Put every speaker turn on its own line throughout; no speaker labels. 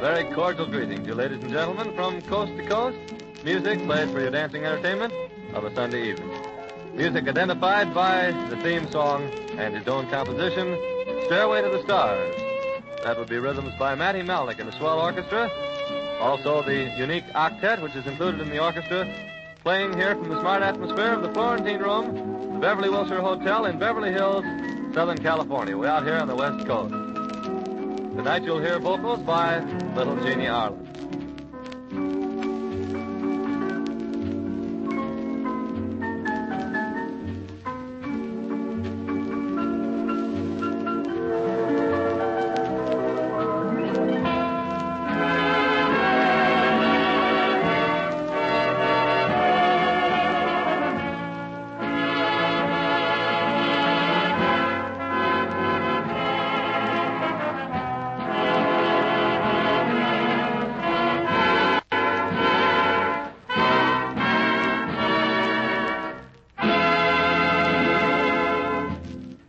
very cordial greeting to you, ladies and gentlemen, from coast to coast. Music played for your dancing entertainment of a Sunday evening. Music identified by the theme song and his own composition, Stairway to the Stars. That would be rhythms by Matty Malnick and the Swell Orchestra. Also the unique octet, which is included in the orchestra, playing here from the smart atmosphere of the Florentine Room, the Beverly Wilshire Hotel in Beverly Hills, Southern California. We're out here on the West Coast. Tonight you'll hear vocals by Little Jeannie Arlen.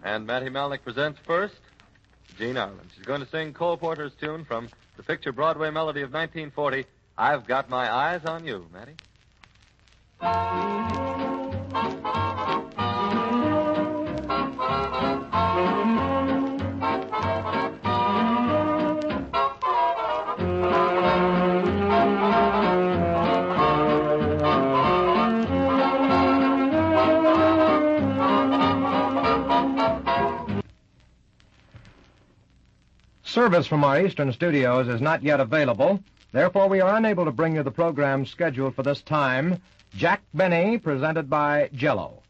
And Matty Malnick presents first Jean Arlen. She's going to sing Cole Porter's tune from the picture Broadway melody of 1940, I've Got My Eyes on You. Matty?
Service from our eastern studios is not yet available. Therefore, we are unable to bring you the program scheduled for this time, Jack Benny, presented by Jell-O.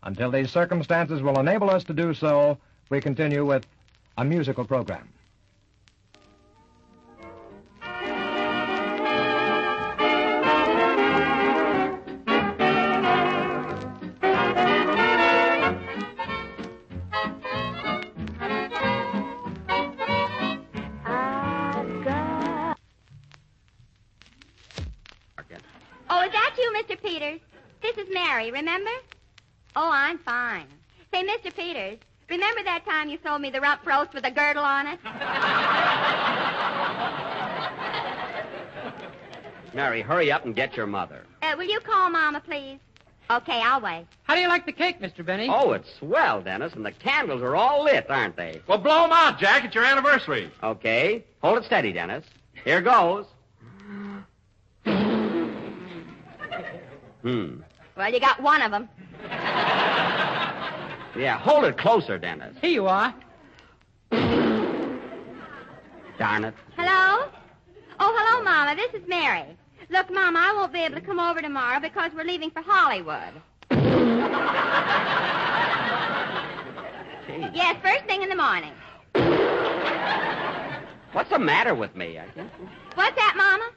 Until these circumstances will enable us to do so, we continue with a musical program.
Mr. Peters, this is Mary, remember? Oh, I'm fine. Say, Mr. Peters, remember that time you sold me the rump roast with a girdle on it?
Mary, hurry up and get your mother.
Will you call Mama, please? Okay, I'll wait.
How do you like the cake, Mr. Benny?
Oh, it's swell, Dennis, and the candles are all lit, aren't they?
Well, blow 'em out, Jack. It's your anniversary.
Okay. Hold it steady, Dennis. Here goes.
Well, you got one of them.
Yeah, hold it closer, Dennis.
Here you are.
Darn it.
Hello? Oh, hello, Mama. This is Mary. Look, Mama, I won't be able to come over tomorrow because we're leaving for Hollywood.
Gee.
Yes, first thing in the morning.
What's the matter with me?
What's that, Mama?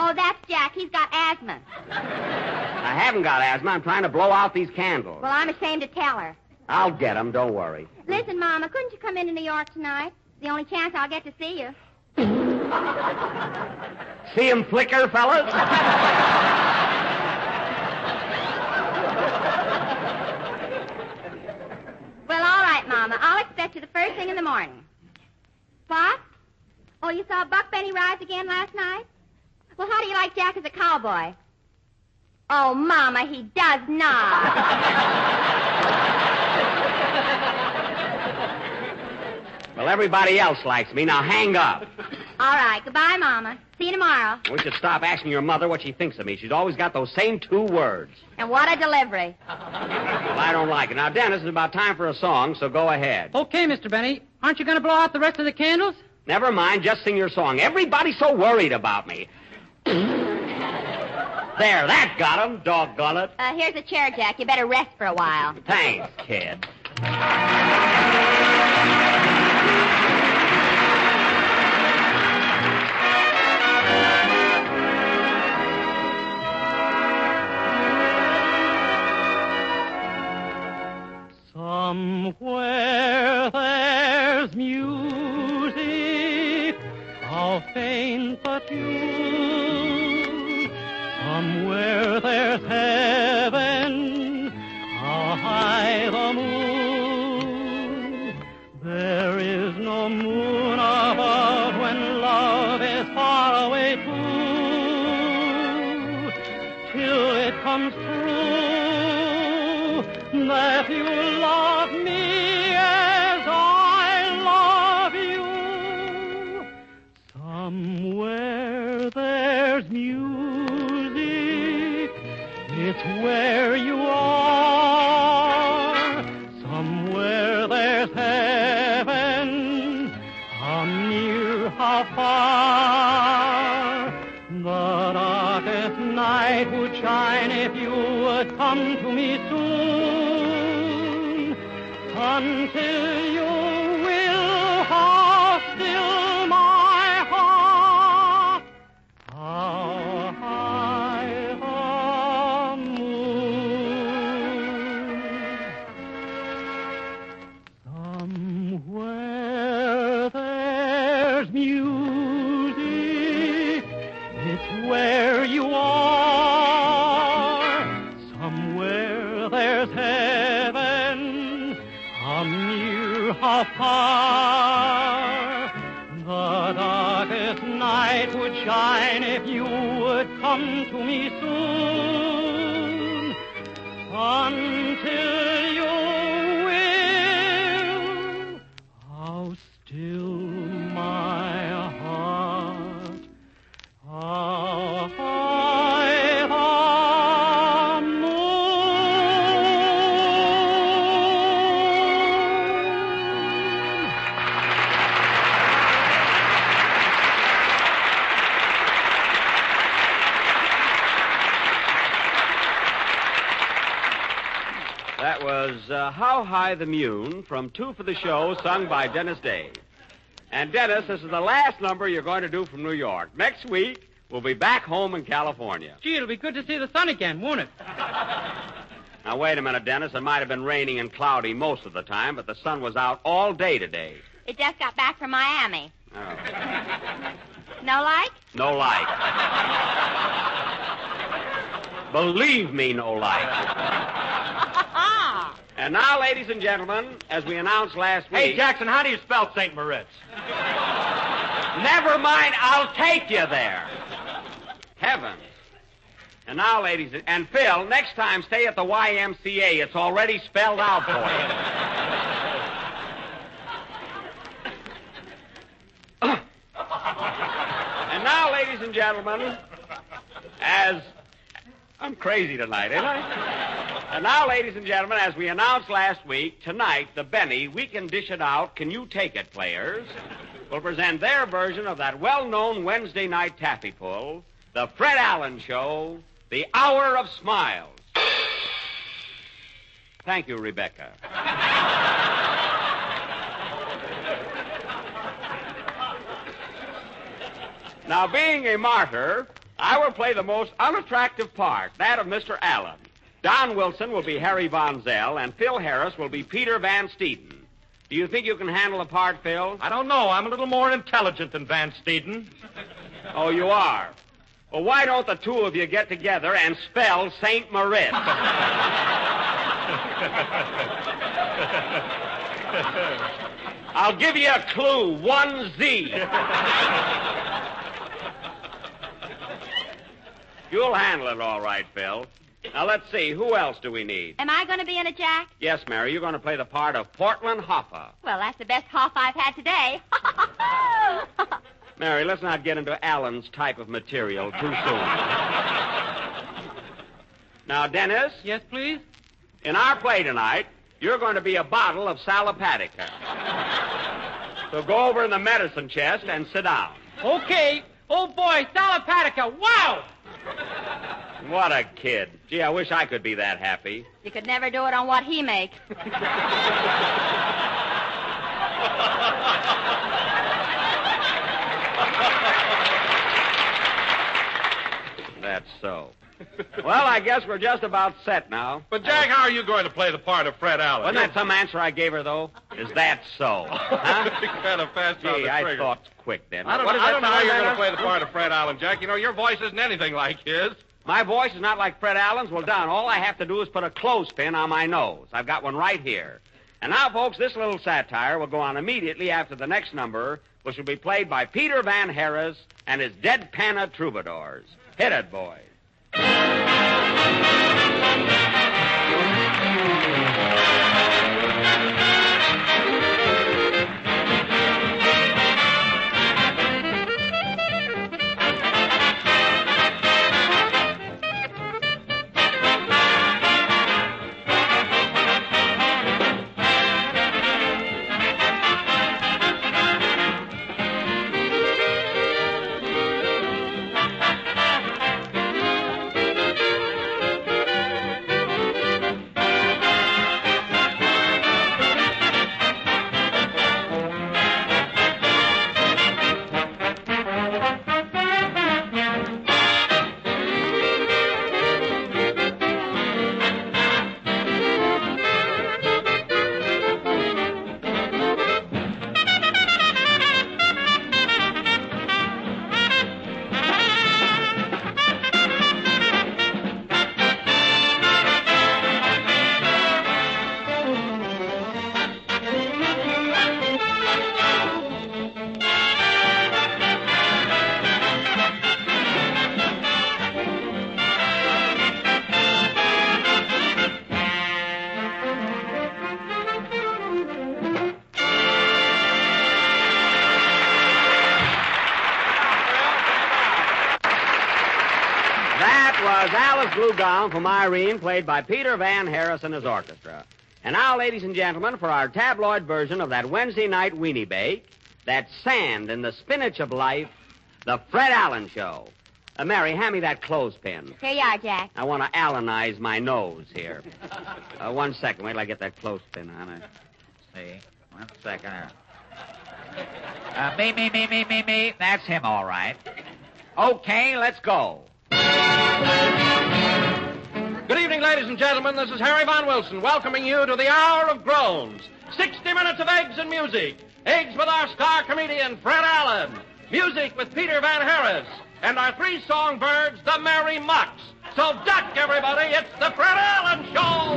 Oh, that's Jack. He's got asthma.
I haven't got asthma. I'm trying to blow out these candles.
Well, I'm ashamed to tell her.
I'll get them. Don't worry.
Listen, Mama, couldn't you come into New York tonight? It's the only chance I'll get to see you.
See him flicker, fellas?
Well, all right, Mama. I'll expect you the first thing in the morning. What? Oh, you saw Buck Benny rise again last night? Well, how do you like Jack as a cowboy? Oh, Mama, he does not.
Well, everybody else likes me. Now hang up.
All right. Goodbye, Mama. See you tomorrow.
We should stop asking your mother what she thinks of me. She's always got those same 2 words.
And what a delivery.
Well, I don't like it. Now, Dennis, it's about time for a song, so go ahead.
Okay, Mr. Benny. Aren't you going to blow out the rest of the candles?
Never mind. Just sing your song. Everybody's so worried about me. There, that got him. Doggone it.
Here's a chair, Jack. You better rest for a while.
Thanks, kid.
Somewhere there's music, how faint the tune. Somewhere there's heaven, how high the moon. There is no moon above when love is far. comes true, that you love me as I love you. Somewhere there's music, it's where you are. Somewhere there's heaven, how near, how far. The darkest night would shine if you would come to me soon. Until you will, how still my heart, how high the moon. Somewhere there's music, it's where you are. Somewhere there's heaven, how near, how far. The darkest night would shine if you would come to me soon. Until you will, how still my heart, how high the moon.
That was How High the Moon from Two for the Show, sung by Dennis Day. And Dennis, this is the last number you're going to do from New York. Next week, we'll be back home in California.
Gee, it'll be good to see the sun again, won't it?
Now, wait a minute, Dennis. It might have been raining and cloudy most of the time, but the sun was out all day today.
It just got back from Miami.
Oh.
No like?
No light. Believe me, no light. And now, ladies and gentlemen, as we announced last week...
Hey, Jackson, how do you spell St. Moritz?
Never mind, I'll take you there. Heavens. And now, ladies and Phil, next time stay at the YMCA. It's already spelled out for you. And now, ladies and gentlemen, as... I'm crazy tonight, ain't I? And now, ladies and gentlemen, as we announced last week, tonight, the Benny We Can Dish It Out, Can You Take It players will present their version of that well-known Wednesday night taffy pull, the Fred Allen Show, The Hour of Smiles. Thank you, Rebecca. Now, being a martyr, I will play the most unattractive part, that of Mr. Allen. Don Wilson will be Harry Von Zell, and Phil Harris will be Peter Van Steeden. Do you think you can handle the part, Phil?
I don't know. I'm a little more intelligent than Van Steeden.
Oh, you are? Well, why don't the two of you get together and spell St. Moritz? I'll give you a clue. 1Z. You'll handle it all right, Phil. Now, let's see. Who else do we need?
Am I going to be in it, Jack?
Yes, Mary. You're going to play the part of Portland Hoffa.
Well, that's the best cough I've had today.
Mary, let's not get into Allen's type of material too soon. Now, Dennis.
Yes, please?
In our play tonight, you're going to be a bottle of Salopatica. So go over in the medicine chest and sit down.
Okay. Oh, boy, Salopatica. Wow!
What a kid. Gee, I wish I could be that happy.
You could never do it on what he makes.
That's so. Well, I guess we're just about set now.
But, Jack, how are you going to play the part of Fred Allen?
Wasn't that some answer I gave her, though? Is that so? Huh?
Kind of fast on
Gee,
the
I
trigger.
thought quick then.
I don't know how you're going to play the part of Fred Allen, Jack. You know, your voice isn't anything like his.
My voice is not like Fred Allen's. Well, done. All I have to do is put a clothespin on my nose. I've got one right here. And now, folks, this little satire will go on immediately after the next number, which will be played by Peter Van Harris and his Deadpanna Troubadours. Hit it, boys. Was Alice Bluegown from Irene, played by Peter Van Harris and his orchestra. And now, ladies and gentlemen, for our tabloid version of that Wednesday night weenie bake, that sand in the spinach of life, the Fred Allen Show. Mary, hand me that clothespin.
Here you are, Jack.
I want to Allenize my nose here. 1 second. Wait till I get that clothespin on it.
See? 1 second. Me. That's him, all right. Okay, let's go.
Good evening, ladies and gentlemen. This is Harry Von Wilson welcoming you to the Hour of Groans. 60 minutes of eggs and music. Eggs with our star comedian, Fred Allen. Music with Peter Van Harris. And our three songbirds, the Merry Mucks. So duck, everybody. It's the Fred Allen Show.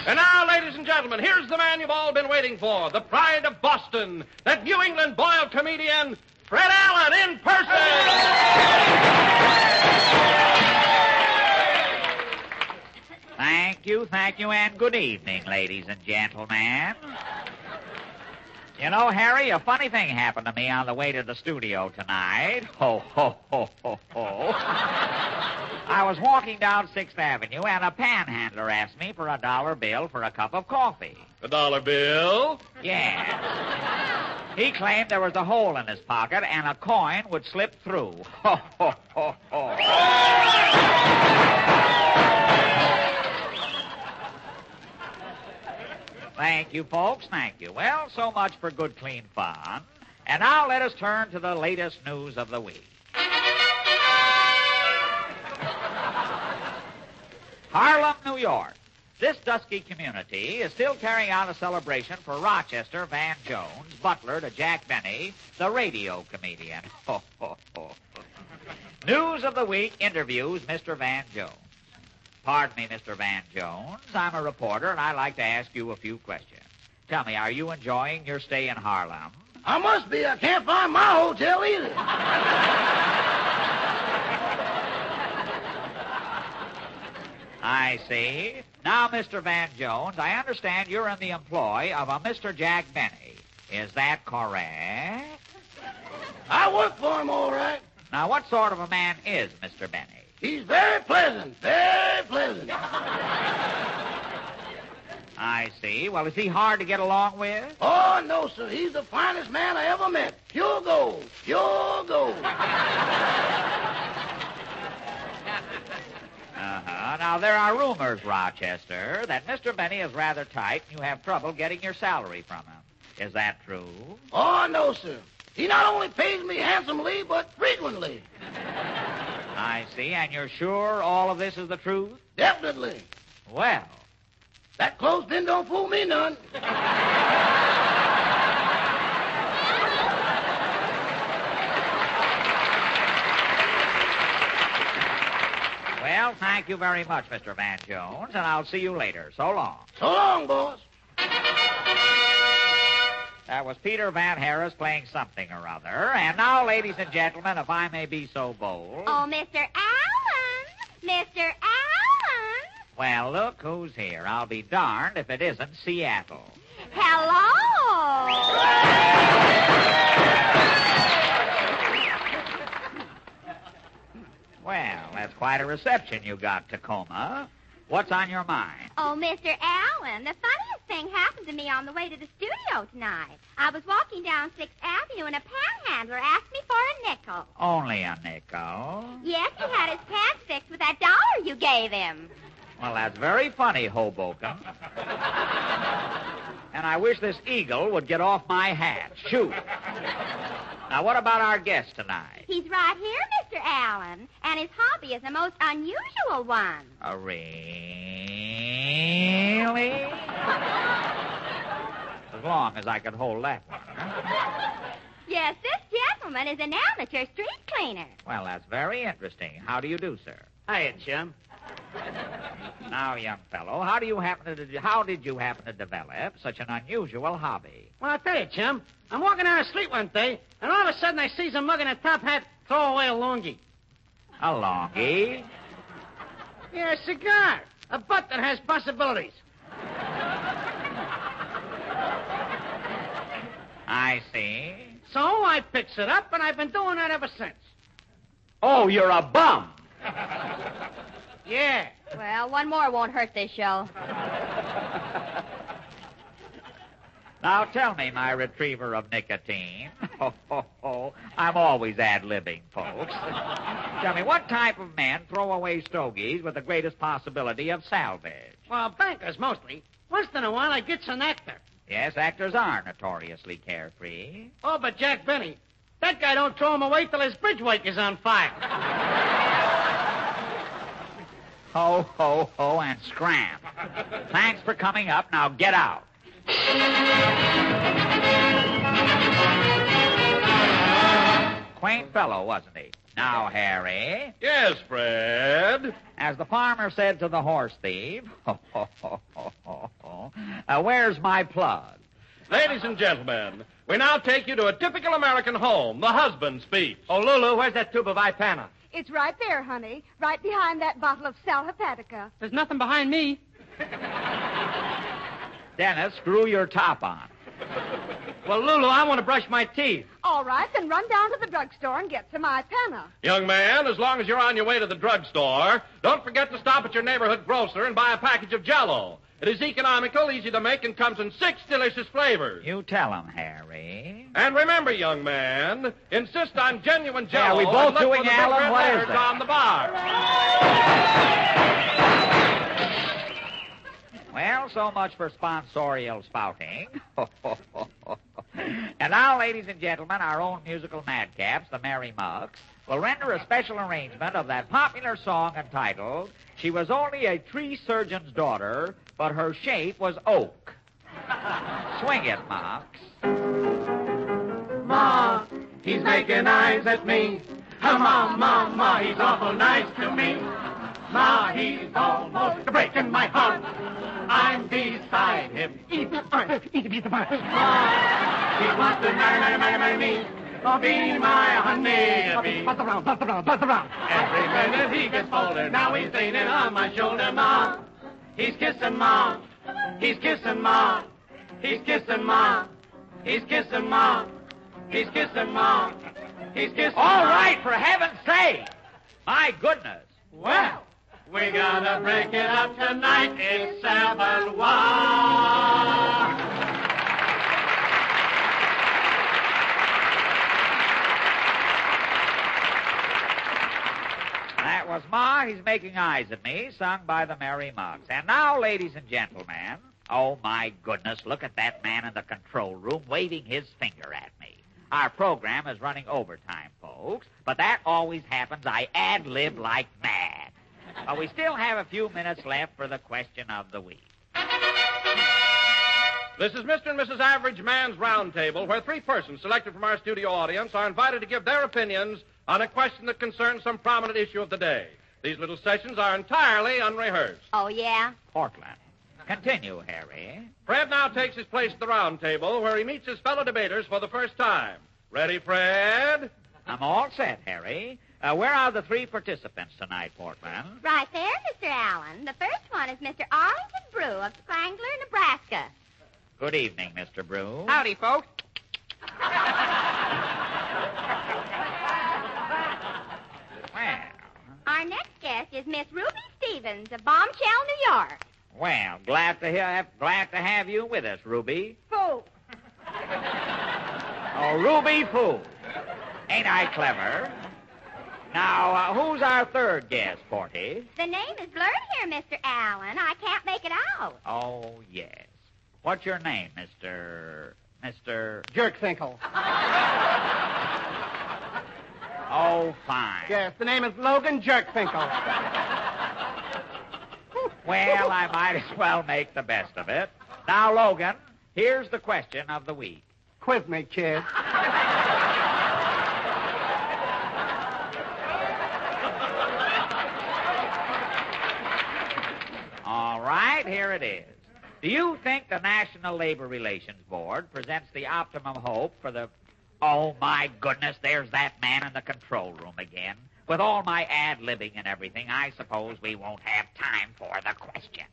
And now, ladies and gentlemen, here's the man you've all been waiting for. The pride of Boston. That New England boiled comedian, Fred Allen in person.
Thank you, and good evening, ladies and gentlemen. You know, Harry, a funny thing happened to me on the way to the studio tonight. Ho, ho, ho, ho, ho. I was walking down 6th Avenue, and a panhandler asked me for a $1 bill for a cup of coffee.
$1 bill?
Yes. He claimed there was a hole in his pocket, and a coin would slip through. Ho, ho, ho, ho. Thank you, folks. Thank you. Well, so much for good, clean fun. And now let us turn to the latest news of the week. Harlem, New York. This dusky community is still carrying out a celebration for Rochester Van Jones, butler to Jack Benny, the radio comedian. Ho, ho, ho. News of the week interviews Mr. Van Jones. Pardon me, Mr. Van Jones. I'm a reporter, and I'd like to ask you a few questions. Tell me, are you enjoying your stay in Harlem?
I must be. I can't find my hotel either.
I see. Now, Mr. Van Jones, I understand you're in the employ of a Mr. Jack Benny. Is that correct?
I work for him, all right.
Now, what sort of a man is Mr. Benny?
He's very pleasant, very pleasant.
I see. Well, is he hard to get along with?
Oh, no, sir. He's the finest man I ever met. Pure gold, pure gold.
Now, there are rumors, Rochester, that Mr. Benny is rather tight and you have trouble getting your salary from him. Is that true?
Oh, no, sir. He not only pays me handsomely, but frequently.
I see. And you're sure all of this is the truth?
Definitely.
Well.
That clothespin don't fool me none.
Well, thank you very much, Mr. Van Jones, and I'll see you later. So long.
So long, boss.
That was Peter Van Harris playing something or other. And now, ladies and gentlemen, if I may be so bold.
Oh, Mr. Allen! Mr. Allen!
Well, look who's here. I'll be darned if it isn't Seattle.
Hello!
Well, that's quite a reception you got, Tacoma. What's on your mind?
Oh, Mr. Allen, the funniest thing happened to me on the way to the studio tonight. I was walking down 6th Avenue and a panhandler asked me for a nickel.
Only a nickel?
Yes, he had his pants fixed with that dollar you gave him.
Well, that's very funny, Hoboken. And I wish this eagle would get off my hat. Shoot. Now, what about our guest tonight?
He's right here, Mr. Allen, and his hobby is a most unusual one.
Really? As long as I could hold that one. Huh?
Yes, this gentleman is an amateur street cleaner.
Well, that's very interesting. How do you do, sir?
Hiya, chum.
Now, young fellow, how did you happen to develop such an unusual hobby?
Well, I'll tell you, chum. I'm walking down the street one day, and all of a sudden I sees a mug in a top hat throw away a longie.
A longie?
Yeah, a cigar. A butt that has possibilities.
I see.
So I picks it up, and I've been doing that ever since.
Oh, you're a bum.
Yeah.
Well, one more won't hurt this show.
Now tell me, my retriever of nicotine. I'm always ad-libbing, folks. Tell me, what type of men throw away stogies with the greatest possibility of salvage?
Well, bankers mostly. Once in a while I gets an actor.
Yes, actors are notoriously carefree.
Oh, but Jack Benny, that guy don't throw him away till his bridge wake is on fire.
Ho, ho, ho, and scram. Thanks for coming up. Now get out. Quaint fellow, wasn't he? Now, Harry.
Yes, Fred.
As the farmer said to the horse thief, where's my plug?
Ladies and gentlemen, we now take you to a typical American home, the husband's speech.
Oh, Lulu, where's that tube of Ipana?
It's right there, honey. Right behind that bottle of Sal Hepatica.
There's nothing behind me.
Dennis, screw your top on.
Well, Lulu, I want to brush my teeth.
All right, then run down to the drugstore and get some Ipana.
Young man, as long as you're on your way to the drugstore, don't forget to stop at your neighborhood grocer and buy a package of Jell-O. It is economical, easy to make, and comes in 6 delicious flavors.
You tell him, Harry.
And remember, young man, insist on genuine Jell-O.
Yeah, we both
and look
doing
for the
Alan?
big red
What is
letters
that?
on the bar.
Well, so much for sponsorial spouting. And now, ladies and gentlemen, our own musical madcaps, the Merry Mucks, will render a special arrangement of that popular song entitled, She Was Only a Tree Surgeon's Daughter, but Her Shape Was Oak. Swing it, Mucks.
Ma, he's making eyes at me. Ma, he's awful nice to me. Ma, he's almost breaking my heart. I'm beside him. Eat the pie. He wants to marry me. Oh, be my honeybee. Buzz around. Every minute he gets bolder. Now he's leaning on my shoulder, Ma. He's kissing Ma. He's kissing Ma. He's kissing Ma. He's kissing Ma. He's kissing Ma. He's kissing
All
Ma.
right, for heaven's sake. My goodness.
Well, we gotta break it up tonight. It's 7-1.
That was Ma, He's Making Eyes at Me, sung by the Merry Mucks. And now, ladies and gentlemen, oh, my goodness, look at that man in the control room waving his finger at me. Our program is running overtime, folks, but that always happens. I ad-lib like mad. But we still have a few minutes left for the question of the week.
This is Mr. and Mrs. Average Man's Roundtable, where 3 persons selected from our studio audience are invited to give their opinions on a question that concerns some prominent issue of the day. These little sessions are entirely unrehearsed.
Oh, yeah?
Portland. Continue, Harry.
Fred now takes his place at the round table where he meets his fellow debaters for the first time. Ready, Fred?
I'm all set, Harry. Where are the three participants tonight, Portman?
Right there, Mr. Allen. The first one is Mr. Arlington Brew of Spangler, Nebraska.
Good evening, Mr. Brew.
Howdy, folks.
Well,
Our next guest is Miss Ruby Stevens of Bombshell, New York.
well, glad to have you with us, Ruby.
Fool.
Oh, Ruby Fool. Ain't I clever? Now, who's our third guest, Porty?
The name is blurred here, Mr. Allen. I can't make it out.
Oh, yes. What's your name, Mr.
Jerkfinkel.
Oh, fine.
Yes, the name is Logan Jerkfinkel.
Well, I might as well make the best of it. Now, Logan, here's the question of the week.
Quiz me, kid.
All right, here it is. Do you think the National Labor Relations Board presents the optimum hope for the... Oh, my goodness, there's that man in the control room again. With all my ad-libbing and everything, I suppose we won't have time for the question.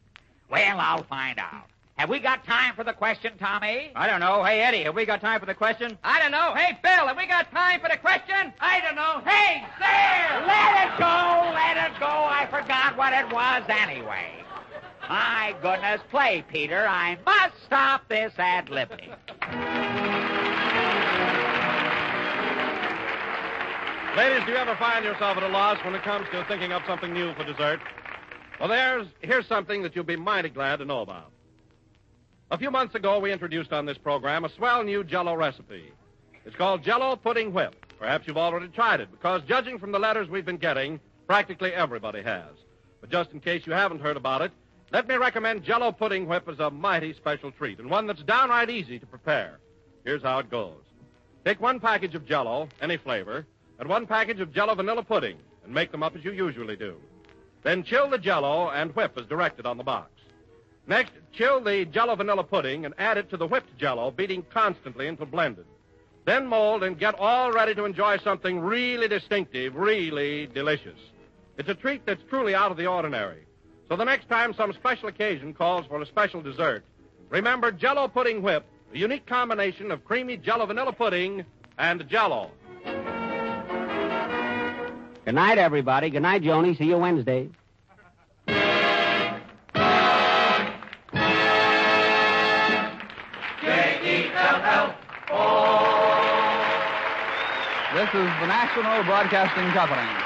Well, I'll find out. Have we got time for the question, Tommy?
I don't know. Hey, Eddie, have we got time for the question? I don't know. Hey, Bill, have we got time for the question? I don't know. Hey, Sam!
Let it go, let it go. I forgot what it was anyway. My goodness, play, Peter. I must stop this ad-libbing.
Ladies, do you ever find yourself at a loss when it comes to thinking up something new for dessert? Well, here's something that you'll be mighty glad to know about. A few months ago, we introduced on this program a swell new Jell-O recipe. It's called Jell-O Pudding Whip. Perhaps you've already tried it, because judging from the letters we've been getting, practically everybody has. But just in case you haven't heard about it, let me recommend Jell-O Pudding Whip as a mighty special treat, and one that's downright easy to prepare. Here's how it goes. Take 1 package of Jell-O, any flavor, and 1 package of Jell-O vanilla pudding, and make them up as you usually do. Then chill the Jell-O and whip as directed on the box. Next, chill the Jell-O vanilla pudding and add it to the whipped Jell-O, beating constantly until blended. Then mold and get all ready to enjoy something really distinctive, really delicious. It's a treat that's truly out of the ordinary. So the next time some special occasion calls for a special dessert, remember Jell-O Pudding Whip, a unique combination of creamy Jell-O vanilla pudding and Jell-O.
Good night, everybody. Good night, Joni. See you Wednesday.
This is the National Broadcasting Company.